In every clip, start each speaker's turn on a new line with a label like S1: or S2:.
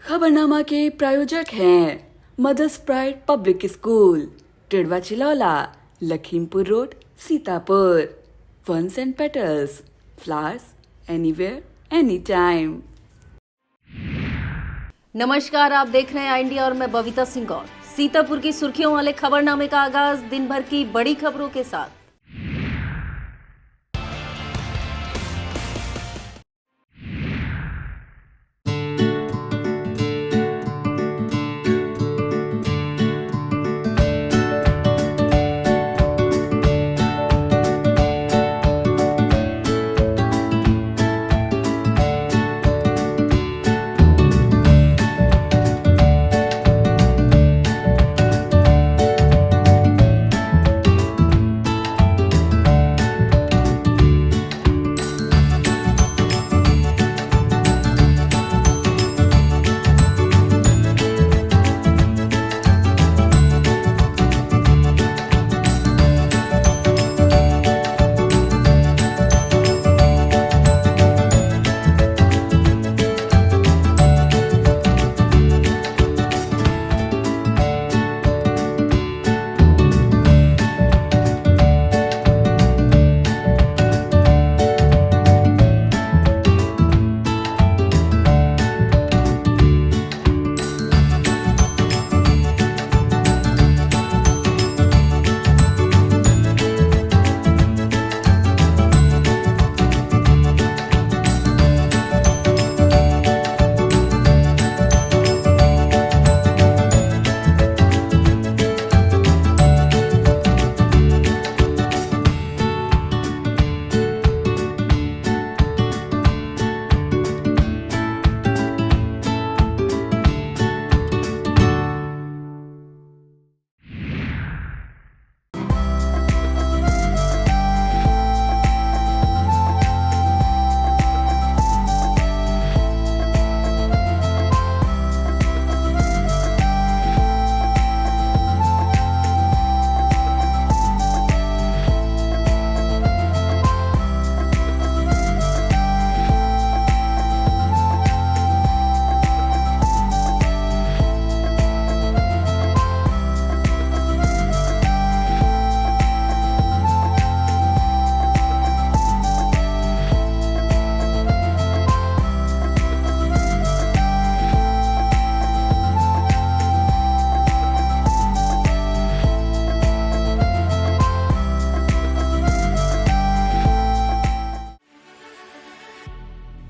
S1: खबरनामा के प्रायोजक हैं Mother's Pride public school, Tidwa Chilaula, Lakhimpur road, Sitapur. Ferns and Petals, flowers anywhere any time.
S2: नमस्कार, आप देख रहे हैं इंडिया और मैं बबीता सिंह गौर। सीतापुर की सुर्खियों वाले खबरनामे का आगाज दिन भर की बड़ी खबरों के साथ।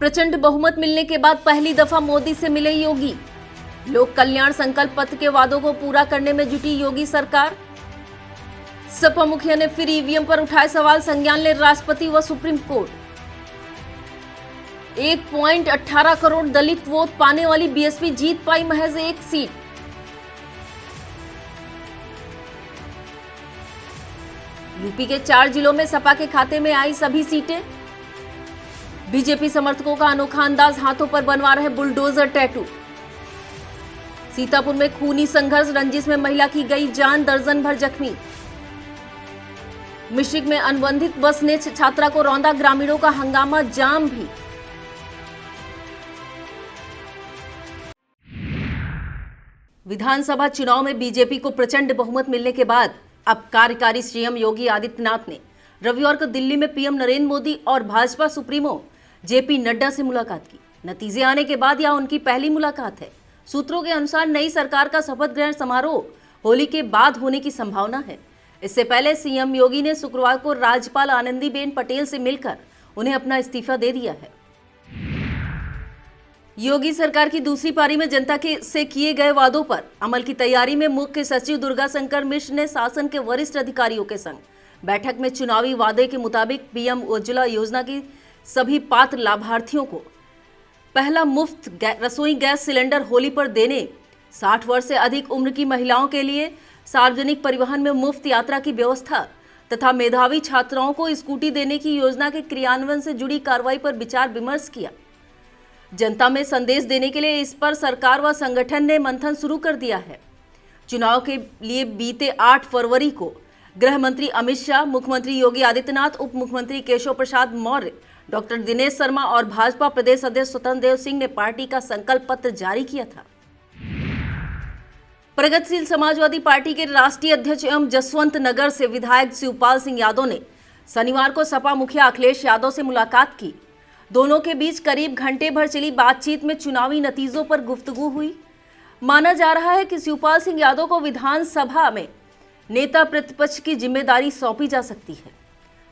S2: प्रचंड बहुमत मिलने के बाद पहली दफा मोदी से मिले योगी। लोक कल्याण संकल्प पत्र के वादों को पूरा करने में जुटी योगी सरकार। सपा मुखिया ने फिर ईवीएम पर उठाए सवाल, संज्ञान ले राष्ट्रपति व सुप्रीम कोर्ट। 1.18 करोड़ दलित वोट पाने वाली बीएसपी जीत पाई महज एक सीट। यूपी के 4 जिलों में सपा के खाते में आई सभी सीटें। बीजेपी समर्थकों का अनोखा अंदाज, हाथों पर बनवा रहे बुलडोजर टैटू। सीतापुर में खूनी संघर्ष, रंजिश में महिला की गई जान, दर्जन भर जख्मी। मिश्रिक में अनुबंधित बस ने छात्रा को रौंदा, ग्रामीणों का हंगामा, जाम भी। विधानसभा चुनाव में बीजेपी को प्रचंड बहुमत मिलने के बाद अब कार्यकारी सीएम योगी आदित्यनाथ ने रविवार को दिल्ली में पीएम नरेंद्र मोदी और भाजपा सुप्रीमो जेपी नड्डा से मुलाकात की। नतीजे आने के बाद यह उनकी पहली मुलाकात है। सूत्रों के अनुसार नई सरकार का शपथ ग्रहण समारोह होली के बाद होने की संभावना है। इससे पहले सीएम योगी ने शुक्रवार को राज्यपाल आनंदीबेन पटेल से मिलकर उन्हें अपना इस्तीफा दे दिया है। योगी सरकार की दूसरी पारी में जनता से किए गए वादों पर अमल की तैयारी में मुख्य सचिव दुर्गा शंकर मिश्र ने शासन के वरिष्ठ अधिकारियों के संग बैठक में चुनावी वादे के मुताबिक पीएम उज्ज्वला योजना की सभी पात्र लाभार्थियों को पहला मुफ्त रसोई गैस सिलेंडर होली पर देने, 60 वर्ष से अधिक उम्र की महिलाओं के लिए सार्वजनिक परिवहन में मुफ्त यात्रा की व्यवस्था तथा मेधावी छात्राओं को स्कूटी देने की योजना के क्रियान्वयन से जुड़ी कार्रवाई पर विचार विमर्श किया। जनता में संदेश देने के लिए इस पर सरकार व संगठन ने मंथन शुरू कर दिया है। चुनाव के लिए बीते 8 फरवरी को गृह मंत्री अमित शाह, मुख्यमंत्री योगी आदित्यनाथ, उप मुख्यमंत्री केशव प्रसाद मौर्य, डॉक्टर दिनेश शर्मा और भाजपा प्रदेश अध्यक्ष स्वतंत्र देव सिंह ने पार्टी का संकल्प पत्र जारी किया था। प्रगतिशील समाजवादी पार्टी के राष्ट्रीय अध्यक्ष एवं जसवंत नगर से विधायक शिवपाल सिंह यादव ने शनिवार को सपा मुखिया अखिलेश यादव से मुलाकात की। दोनों के बीच करीब घंटे भर चली बातचीत में चुनावी नतीजों पर गुफ्तगू हुई। माना जा रहा है कि शिवपाल सिंह यादव को विधानसभा में नेता प्रतिपक्ष की जिम्मेदारी सौंपी जा सकती है।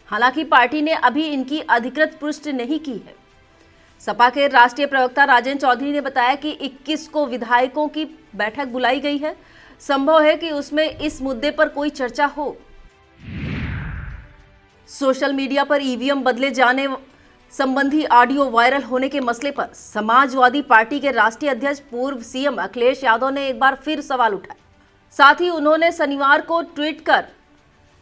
S2: हालांकि पार्टी ने अभी इनकी अधिकृत पुष्टि नहीं की है। सपा के राष्ट्रीय प्रवक्ता राजेंद्र चौधरी ने बताया कि 21 को विधायकों की बैठक बुलाई गई है। संभव है कि उसमें इस मुद्दे पर कोई चर्चा हो। सोशल मीडिया पर ईवीएम बदले जाने संबंधी ऑडियो वायरल होने के मसले पर समाजवादी पार्टी के राष्ट्रीय अध्यक्ष पूर्व सीएम अखिलेश यादव ने एक बार फिर सवाल उठाए। साथ ही उन्होंने शनिवार को ट्वीट कर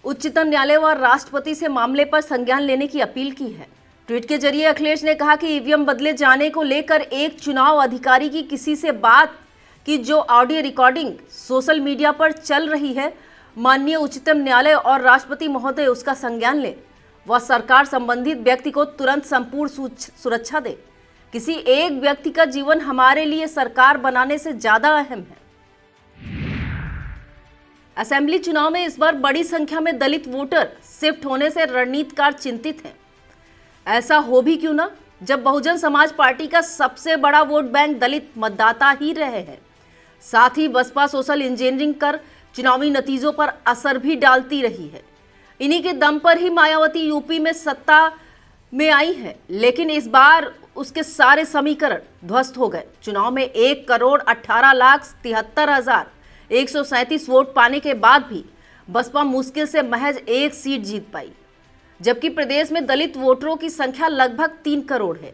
S2: उच्चतम न्यायालय व राष्ट्रपति से मामले पर संज्ञान लेने की अपील की है। ट्वीट के जरिए अखिलेश ने कहा कि ईवीएम बदले जाने को लेकर एक चुनाव अधिकारी की किसी से बात की जो ऑडियो रिकॉर्डिंग सोशल मीडिया पर चल रही है, माननीय उच्चतम न्यायालय और राष्ट्रपति महोदय उसका संज्ञान लें व सरकार संबंधित व्यक्ति को तुरंत संपूर्ण सुरक्षा दे। किसी एक व्यक्ति का जीवन हमारे लिए सरकार बनाने से ज्यादा अहम है। असेंबली चुनाव में इस बार बड़ी संख्या में दलित वोटर शिफ्ट होने से रणनीतिकार चिंतित हैं। ऐसा हो भी क्यों ना, जब बहुजन समाज पार्टी का सबसे बड़ा वोट बैंक दलित मतदाता ही रहे हैं। साथ ही बसपा सोशल इंजीनियरिंग कर चुनावी नतीजों पर असर भी डालती रही है। इन्हीं के दम पर ही मायावती यूपी में सत्ता में आई है, लेकिन इस बार उसके सारे समीकरण ध्वस्त हो गए। चुनाव में 1,18,73,137 वोट पाने के बाद भी बसपा मुश्किल से महज एक सीट जीत पाई, जबकि प्रदेश में दलित वोटरों की संख्या लगभग 3 करोड़ है।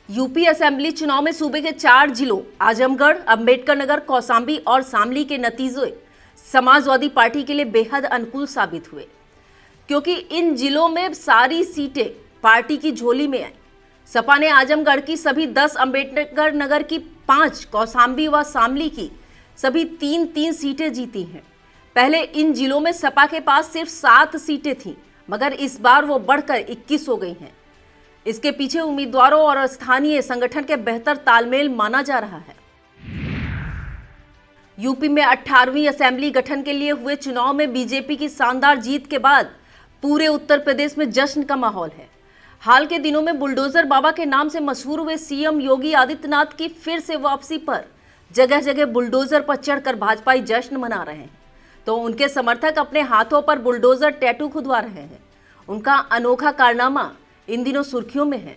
S2: यूपी असेंबली चुनाव में सूबे के 4 जिलों आजमगढ़, अंबेडकर नगर, कौशाम्बी और शामली के नतीजे समाजवादी पार्टी के लिए बेहद अनुकूल साबित हुए, क्योंकि इन जिलों में सारी सीटें पार्टी की झोली में आई। सपा ने आजमगढ़ की सभी 10, अंबेडकर नगर की 5, कौशाम्बी व शामली की सभी 3-3 सीटें जीती हैं। पहले इन जिलों में सपा के पास सिर्फ 7 सीटें थीं, मगर इस बार वो बढ़कर 21 हो गई हैं। इसके पीछे उम्मीदवारों और स्थानीय संगठन के बेहतर तालमेल माना जा रहा है। यूपी में 18वीं असेंबली गठन के लिए हुए चुनाव में बीजेपी की शानदार जीत के बाद पूरे उत्तर प्रदेश में जश्न का माहौल है। हाल के दिनों में बुलडोजर बाबा के नाम से मशहूर हुए सीएम योगी आदित्यनाथ की फिर से वापसी पर जगह जगह बुलडोजर पर चढ़कर भाजपाई जश्न मना रहे हैं, तो उनके समर्थक अपने हाथों पर बुलडोजर टैटू खुदवा रहे हैं। उनका अनोखा कारनामा इन दिनों सुर्खियों में है।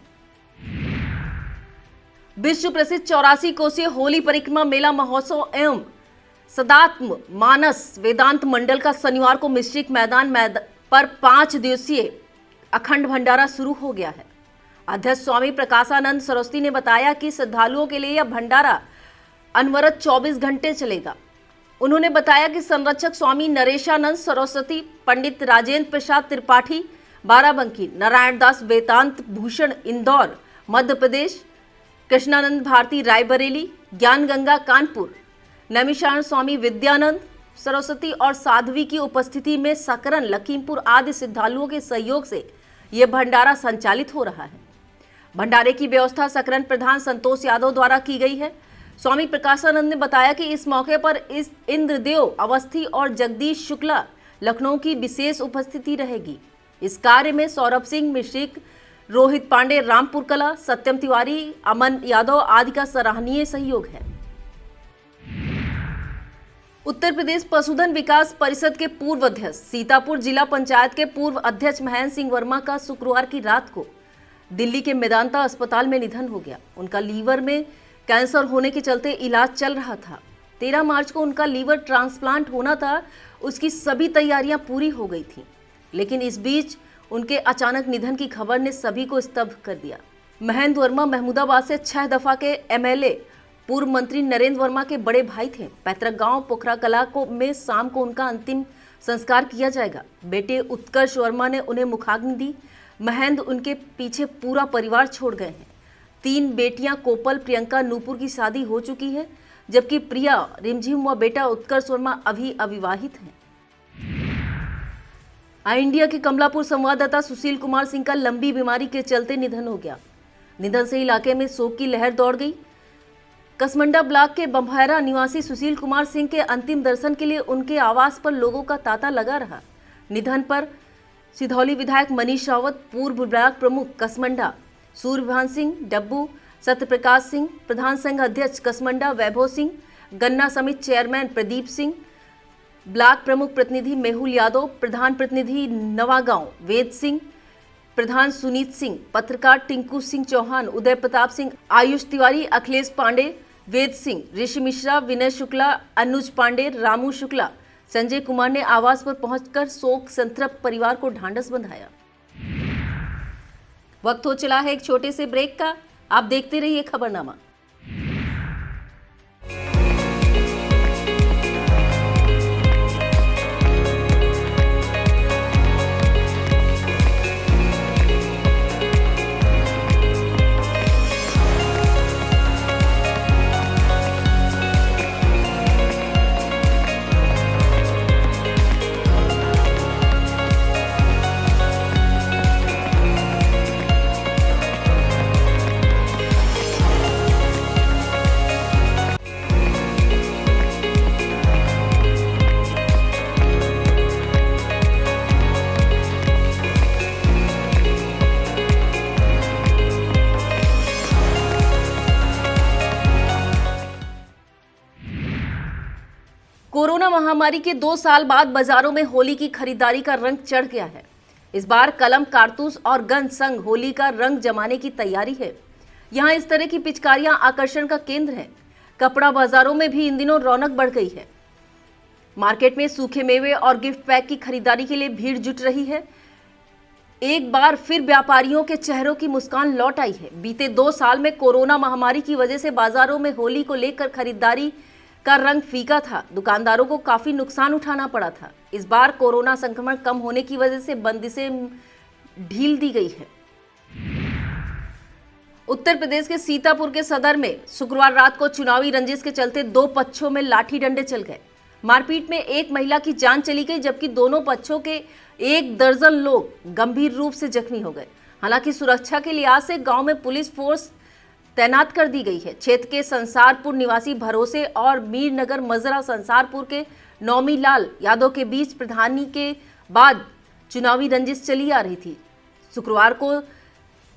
S2: विश्व प्रसिद्ध 84 कोसीय होली परिक्रमा मेला महोत्सव एवं सदात्म मानस वेदांत मंडल का शनिवार को मिश्रिक मैदान पर 5 दिवसीय अखंड भंडारा शुरू हो गया है। अध्यक्ष स्वामी प्रकाशानंद सरस्वती ने बताया कि श्रद्धालुओं के लिए यह भंडारा अनवरत 24 घंटे चलेगा। उन्होंने बताया कि संरक्षक स्वामी नरेशानंद सरस्वती, पंडित राजेंद्र प्रसाद त्रिपाठी बाराबंकी, नारायण दास वेदांत भूषण इंदौर मध्य प्रदेश, कृष्णानंद भारती रायबरेली, ज्ञान गंगा कानपुर, नैमिषारण स्वामी विद्यानंद सरस्वती और साध्वी की उपस्थिति में सकरन लखीमपुर आदि श्रद्धालुओं के सहयोग से यह भंडारा संचालित हो रहा है। भंडारे की व्यवस्था सकरन प्रधान संतोष यादव द्वारा की गई है। स्वामी प्रकाशानंद ने बताया कि इस मौके पर इस इंद्रदेव अवस्थी और जगदीश शुक्ला लखनऊ की विशेष उपस्थिति रहेगी। इस कार्य में सौरभ सिंह मिश्रिक, रोहित पांडे रामपुर कला, सत्यम तिवारी, अमन यादव आदि का सराहनीय सहयोग है। उत्तर प्रदेश पशुधन विकास परिषद के पूर्व अध्यक्ष, सीतापुर जिला पंचायत के पूर्व अध्यक्ष महेंद्र सिंह वर्मा का शुक्रवार की रात को दिल्ली के मेदांता अस्पताल में निधन हो गया। उनका लीवर में कैंसर होने के चलते इलाज चल रहा था। 13 मार्च को उनका लीवर ट्रांसप्लांट होना था। उसकी सभी तैयारियां पूरी हो गई थी, लेकिन इस बीच उनके अचानक निधन की खबर ने सभी को स्तब्ध कर दिया। महेंद्र वर्मा महमूदाबाद से 6 दफा के एमएलए, पूर्व मंत्री नरेंद्र वर्मा के बड़े भाई थे। पैतृक गांव पोखरा कला में शाम को उनका अंतिम संस्कार किया जाएगा। बेटे उत्कर्ष वर्मा ने उन्हें मुखाग्नि दी। महेंद्र उनके पीछे पूरा परिवार छोड़ गए हैं। 3 बेटियां कोपल, प्रियंका, नूपुर की शादी हो चुकी है, जबकि प्रिया, रिमझिम व बेटा उत्कर्ष वर्मा अभी अविवाहित हैं। इंडिया के कमलापुर संवाददाता सुशील कुमार सिंह का लंबी बीमारी के चलते निधन हो गया। निधन से इलाके में शोक की लहर दौड़ गई। कसमंडा ब्लॉक के बम्भैरा निवासी सुशील कुमार सिंह के अंतिम दर्शन के लिए उनके आवास पर लोगों का तांता लगा रहा। निधन पर सिधौली विधायक मनीष रावत, पूर्व ब्लॉक प्रमुख कसमंडा सूर्यभान सिंह, डब्बू सत्यप्रकाश सिंह, प्रधान संघ अध्यक्ष कसमंडा वैभव सिंह, गन्ना समिति चेयरमैन प्रदीप सिंह, ब्लॉक प्रमुख प्रतिनिधि मेहुल यादव, प्रधान प्रतिनिधि नवागांव वेद सिंह, प्रधान सुनीत सिंह, पत्रकार टिंकू सिंह चौहान, उदय प्रताप सिंह, आयुष तिवारी, अखिलेश पांडे, वेद सिंह, ऋषि मिश्रा, विनय शुक्ला, अनुज पांडे, रामू शुक्ला, संजय कुमार ने आवास पर पहुंचकर शोक संतप्त परिवार को ढांढस बंधाया। वक्त हो चला है एक छोटे से ब्रेक का। आप देखते रहिए खबरनामा। कोरोना महामारी के 2 साल बाद बाजारों में होली की खरीदारी का रंग चढ़ गया है। इस बार कलम, कारतूस और गन संग होली का रंग जमाने की तैयारी है। यहाँ इस तरह की पिचकारियां आकर्षण का केंद्र हैं। कपड़ा बाजारों में भी इन दिनों रौनक बढ़ गई है। मार्केट में सूखे मेवे और गिफ्ट पैक की खरीदारी के लिए भीड़ जुट रही है। एक बार फिर व्यापारियों के चेहरों की मुस्कान लौट आई है। बीते 2 साल में कोरोना महामारी की वजह से बाजारों में होली को लेकर खरीदारी का रंग फीका था। दुकानदारों को काफी नुकसान उठाना पड़ा था। इस बार कोरोना संक्रमण कम होने की वजह से बंदिशें ढील दी गई है। उत्तर प्रदेश के सीतापुर के सदर में शुक्रवार रात को चुनावी रंजिश के चलते 2 पक्षों में लाठी डंडे चल गए। मारपीट में एक महिला की जान चली गई, जबकि दोनों पक्षों के 1 दर्जन लोग गंभीर रूप से जख्मी हो गए। हालांकि सुरक्षा के लिहाज से गांव में पुलिस फोर्स तैनात कर दी गई है। क्षेत्र के संसारपुर निवासी भरोसे और मीरनगर मजरा संसारपुर के नौमी लाल यादव के बीच प्रधानी के बाद चुनावी रंजिश चली आ रही थी। शुक्रवार को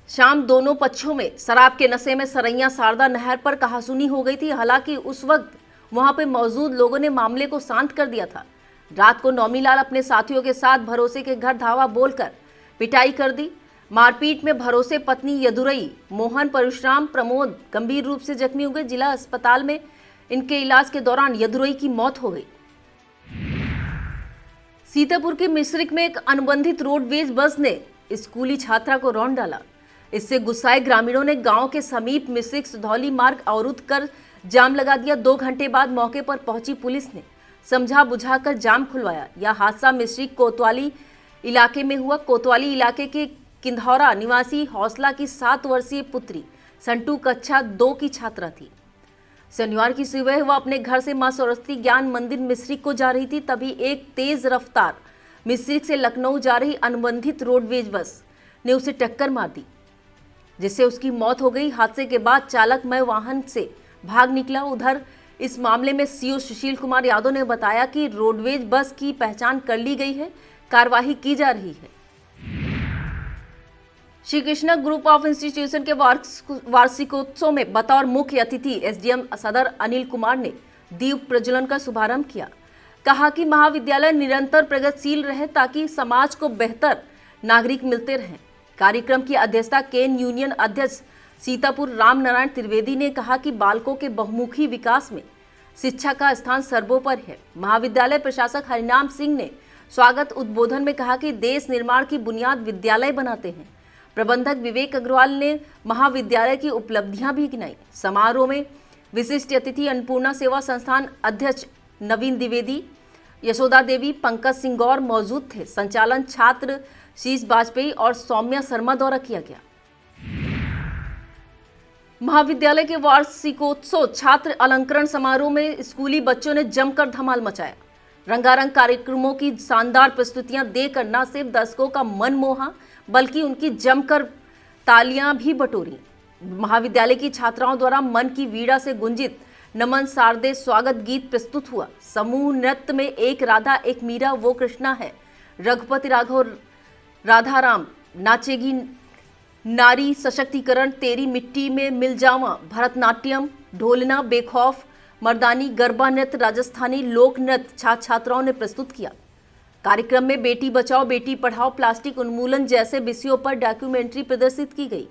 S2: शाम दोनों पक्षों में शराब के नशे में सरैया शारदा नहर पर कहासुनी हो गई थी। हालांकि उस वक्त वहां पर मौजूद लोगों ने मामले को शांत कर दिया था। रात को नौमी लाल अपने साथियों के साथ भरोसे के घर धावा बोलकर पिटाई कर दी। मारपीट में भरोसे पत्नी यदुरई, मोहन, परशुराम, प्रमोद गंभीर रूप से जख्मी हो गए। जिला अस्पताल में इनके इलाज के दौरान यदुरई की मौत हो गई। सीतापुर के मिश्रिक में एक अनुबंधित रोडवेज बस ने स्कूली छात्रा को रौंद डाला। इससे गुस्साए ग्रामीणों ने गांव के समीप मिश्रिक सिधौली मार्ग अवरुद्ध कर जाम लगा दिया। 2 घंटे बाद मौके पर पहुंची पुलिस ने समझा बुझाकर जाम खुलवाया। यह हादसा मिश्रिक कोतवाली इलाके में हुआ। कोतवाली इलाके के किंधौरा निवासी हौसला की 7 वर्षीय पुत्री संटू कक्षा 2 की छात्रा थी। शनिवार की सुबह वह अपने घर से मां सरस्वती ज्ञान मंदिर मिश्रिक को जा रही थी। तभी एक तेज रफ्तार मिश्रिक से लखनऊ जा रही अनुबंधित रोडवेज बस ने उसे टक्कर मार दी, जिससे उसकी मौत हो गई। हादसे के बाद चालक मय वाहन से भाग निकला। उधर इस मामले में सीओ सुशील कुमार यादव ने बताया कि रोडवेज बस की पहचान कर ली गई है, कार्यवाही की जा रही है। Shri Krishna group of institution के वार्षिकोत्सव में बतौर मुख्य अतिथि एसडीएम सदर अनिल कुमार ने दीप प्रज्वलन का शुभारंभ किया। कहा कि महाविद्यालय निरंतर प्रगतिशील रहे ताकि समाज को बेहतर नागरिक मिलते रहें। कार्यक्रम की अध्यक्षता केन यूनियन अध्यक्ष सीतापुर राम नारायण त्रिवेदी ने कहा कि बालकों के बहुमुखी विकास में शिक्षा का स्थान सर्वोपरि है। महाविद्यालय प्रशासक हरिनाम सिंह ने स्वागत उद्बोधन में कहा कि देश निर्माण की बुनियाद विद्यालय बनाते हैं। प्रबंधक विवेक अग्रवाल ने महाविद्यालय की उपलब्धियां भी गिनाई। समारोह में विशिष्ट अतिथि अन्नपूर्णा सेवा संस्थान अध्यक्ष नवीन द्विवेदी, यशोदा देवी, पंकज सिंह गौर मौजूद थे। संचालन छात्र शीश वाजपेयी और सौम्या शर्मा द्वारा किया गया। महाविद्यालय के वार्षिकोत्सव छात्र अलंकरण समारोह में स्कूली बच्चों ने जमकर धमाल मचाया। रंगारंग कार्यक्रमों की शानदार प्रस्तुतियां देकर न सिर्फ दर्शकों का मन मोहा बल्कि उनकी जमकर तालियां भी बटोरी। महाविद्यालय की छात्राओं द्वारा मन की वीणा से गुंजित नमन शारदे स्वागत गीत प्रस्तुत हुआ। समूह नृत्य में एक राधा एक मीरा वो कृष्णा है, रघुपति राघव राधाराम, नाचेगी नारी सशक्तिकरण, तेरी मिट्टी में मिल जावा, भरतनाट्यम, ढोलना, बेखौफ, मर्दानी, गरबा नृत्य, राजस्थानी लोक नृत्य छात्राओं ने प्रस्तुत किया। कार्यक्रम में बेटी बचाओ बेटी पढ़ाओ, प्लास्टिक उन्मूलन जैसे विषयों पर डॉक्यूमेंट्री प्रदर्शित की गई।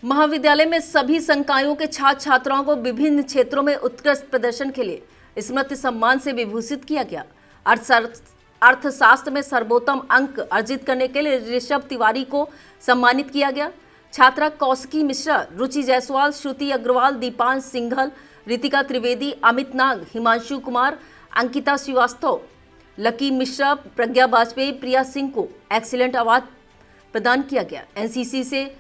S2: महाविद्यालय में सभी संकायों के छात्र छात्राओं को विभिन्न क्षेत्रों में उत्कृष्ट प्रदर्शन के लिए स्मृति सम्मान से विभूषित किया गया। अर्थशास्त्र में सर्वोत्तम अंक अर्जित करने के लिए ऋषभ तिवारी को सम्मानित किया गया। छात्रा कौशिकी मिश्रा, रुचि जायसवाल, श्रुति अग्रवाल, दीपांश सिंघल, रितिका त्रिवेदी, अमित नाग, हिमांशु कुमार, अंकिता श्रीवास्तव, लकी मिश्रा, प्रज्ञा वाजपेयी, प्रिया सिंह को एक्सीलेंट अवार्ड प्रदान किया गया। एनसीसी से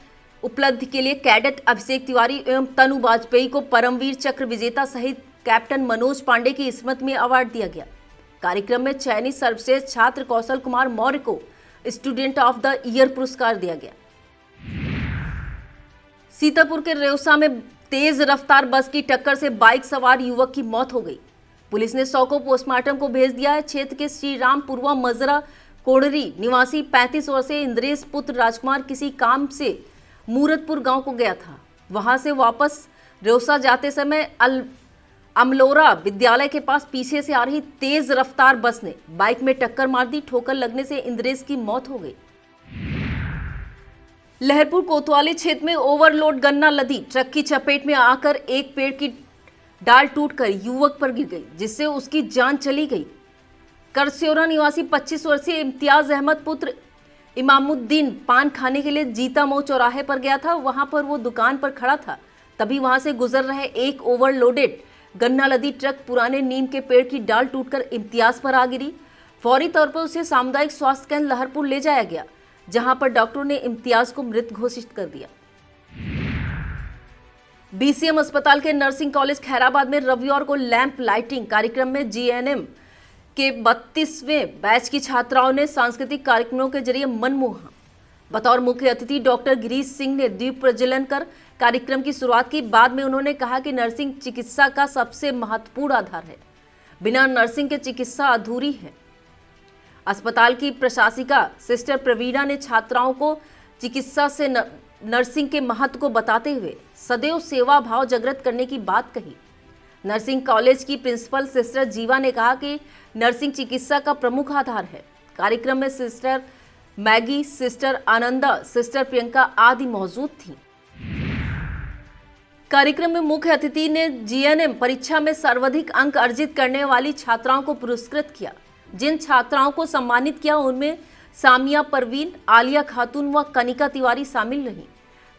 S2: उपलब्धि के लिए कैडेट अभिषेक तिवारी एवं तनु वाजपेयी को परमवीर चक्र विजेता सहित कैप्टन मनोज पांडे की स्मृति में अवार्ड दिया गया। कार्यक्रम में चयनित सर्वश्रेष्ठ छात्र कौशल कुमार मौर्य को स्टूडेंट ऑफ द ईयर पुरस्कार दिया गया। सीतापुर के रेउसा में तेज रफ्तार बस की टक्कर से बाइक सवार युवक की मौत हो गई। पुलिस ने शव को पोस्टमार्टम को भेज दिया है। क्षेत्र के श्री रामपुरवा मजरा कोड़री निवासी 35 वर्षीय इंद्रेश पुत्र राजकुमार किसी काम से मूरतपुर गांव को गया था। वहां से वापस रेउसा जाते समय अमलोरा विद्यालय के पास पीछे से आ रही तेज रफ्तार बस ने बाइक में टक्कर मार दी। ठोकर लगने से इंद्रेश की मौत हो गई। लहरपुर कोतवाली क्षेत्र में ओवरलोड गन्ना लदी ट्रक की चपेट में आकर एक पेड़ की डाल टूटकर युवक पर गिर गई, जिससे उसकी जान चली गई। करस्योरा निवासी 25 वर्षीय इम्तियाज अहमद पुत्र इमामुद्दीन पान खाने के लिए जीता मऊ चौराहे पर गया था। वहां पर वो दुकान पर खड़ा था, तभी वहां से गुजर रहे एक ओवरलोडेड गन्ना लदी ट्रक पुराने नीम के पेड़ की डाल टूटकर इम्तियाज पर आ गिरी। फौरी तौर पर उसे सामुदायिक स्वास्थ्य केंद्र लहरपुर ले जाया गया, जहां पर डॉक्टरों ने इम्तियाज को मृत घोषित कर दिया। बीसीएम अस्पताल के नर्सिंग कॉलेज खैराबाद में रविवार को लैंप लाइटिंग कार्यक्रम में जीएनएम के 32वें बैच की छात्राओं ने सांस्कृतिक कार्यक्रमों के जरिए मन मोहा। बतौर मुख्य अतिथि डॉक्टर गिरीश सिंह ने दीप प्रज्वलन कर कार्यक्रम की शुरुआत की। बाद में उन्होंने कहा कि नर्सिंग चिकित्सा का सबसे महत्वपूर्ण आधार है, बिना नर्सिंग के चिकित्सा अधूरी है। अस्पताल की प्रशासिका सिस्टर प्रवीणा ने छात्राओं को चिकित्सा से नर्सिंग के महत्व को बताते हुए सदैव सेवा भाव जागृत करने की बात कही। नर्सिंग कॉलेज की प्रिंसिपल सिस्टर जीवा ने कहा कि नर्सिंग चिकित्सा का प्रमुख आधार है। कार्यक्रम में sister Maggi, sister Ananda, sister Priyanka आदि मौजूद थीं। कार्यक्रम में मुख्य अतिथि ने जीएनएम परीक्षा में सर्वाधिक अंक अर्जित करने वाली छात्राओं को पुरस्कृत किया। जिन छात्राओं को सम्मानित किया उनमें सामिया परवीन, आलिया खातून व कनिका तिवारी शामिल रहीं।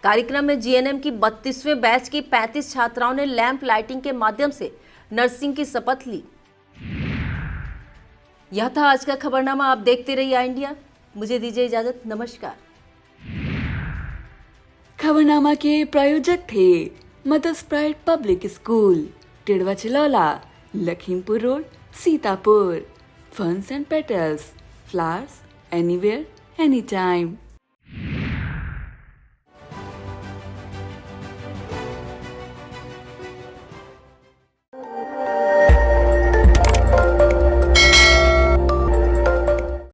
S2: कार्यक्रम में जीएनएम की 32वें बैच की 35 छात्राओं ने लैंप लाइटिंग के माध्यम से नर्सिंग की शपथ ली। यह था आज का खबरनामा। आप देखते रहिए आई इंडिया। मुझे दीजिए इजाजत। नमस्कार।
S1: खबरनामा के प्रायोजक थे Mother's Pride public school, Tidwa Chilaula, Lakhimpur road, Sitapur. Ferns and Petals, flowers anywhere any time.